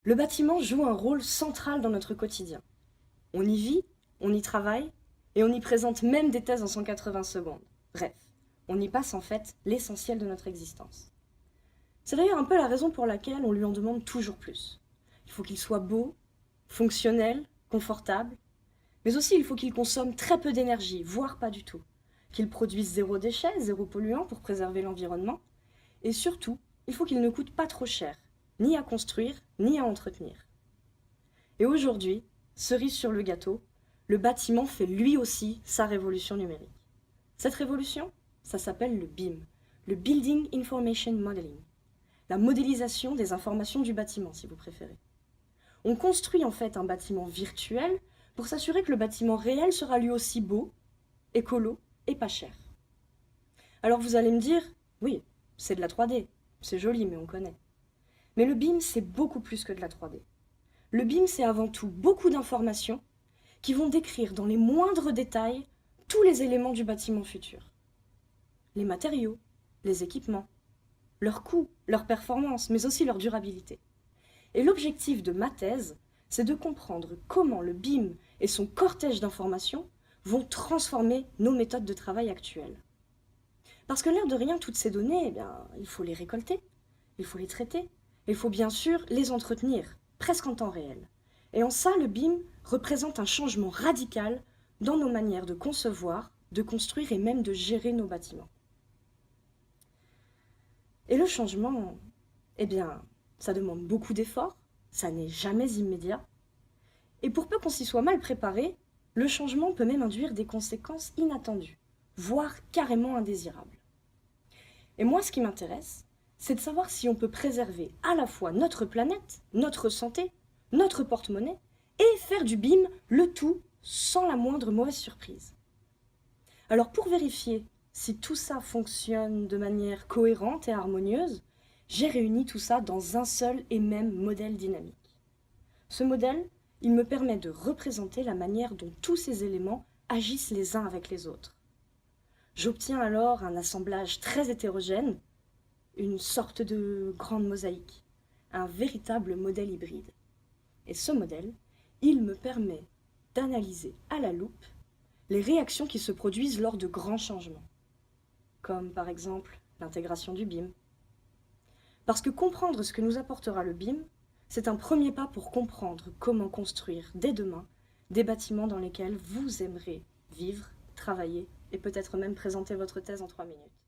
Le bâtiment joue un rôle central dans notre quotidien. On y vit, on y travaille, et on y présente même des thèses en 180 secondes. Bref, on y passe en fait l'essentiel de notre existence. C'est d'ailleurs un peu la raison pour laquelle on lui en demande toujours plus. Il faut qu'il soit beau, fonctionnel, confortable, mais aussi il faut qu'il consomme très peu d'énergie, voire pas du tout, qu'il produise zéro déchet, zéro polluant pour préserver l'environnement, et surtout, il faut qu'il ne coûte pas trop cher, ni à construire, ni à entretenir. Et aujourd'hui, cerise sur le gâteau, le bâtiment fait lui aussi sa révolution numérique. Cette révolution, ça s'appelle le BIM, le Building Information Modeling, la modélisation des informations du bâtiment, si vous préférez. On construit en fait un bâtiment virtuel pour s'assurer que le bâtiment réel sera lui aussi beau, écolo et pas cher. Alors vous allez me dire, oui, c'est de la 3D, c'est joli mais on connaît. Mais le BIM, c'est beaucoup plus que de la 3D. Le BIM, c'est avant tout beaucoup d'informations qui vont décrire dans les moindres détails tous les éléments du bâtiment futur. Les matériaux, les équipements, leurs coûts, leurs performances, mais aussi leur durabilité. Et l'objectif de ma thèse, c'est de comprendre comment le BIM et son cortège d'informations vont transformer nos méthodes de travail actuelles. Parce que l'air de rien, toutes ces données, il faut les récolter, il faut les traiter, il faut bien sûr les entretenir, presque en temps réel. Et en ça, le BIM représente un changement radical dans nos manières de concevoir, de construire et même de gérer nos bâtiments. Et le changement, ça demande beaucoup d'efforts, ça n'est jamais immédiat. Et pour peu qu'on s'y soit mal préparé, le changement peut même induire des conséquences inattendues, voire carrément indésirables. Et moi, ce qui m'intéresse, c'est de savoir si on peut préserver à la fois notre planète, notre santé, notre porte-monnaie, et faire du BIM le tout sans la moindre mauvaise surprise. Alors pour vérifier si tout ça fonctionne de manière cohérente et harmonieuse, j'ai réuni tout ça dans un seul et même modèle dynamique. Ce modèle, il me permet de représenter la manière dont tous ces éléments agissent les uns avec les autres. J'obtiens alors un assemblage très hétérogène, une sorte de grande mosaïque, un véritable modèle hybride. Et ce modèle, il me permet d'analyser à la loupe les réactions qui se produisent lors de grands changements, comme par exemple l'intégration du BIM. Parce que comprendre ce que nous apportera le BIM, c'est un premier pas pour comprendre comment construire dès demain des bâtiments dans lesquels vous aimerez vivre, travailler et peut-être même présenter votre thèse en 3 minutes.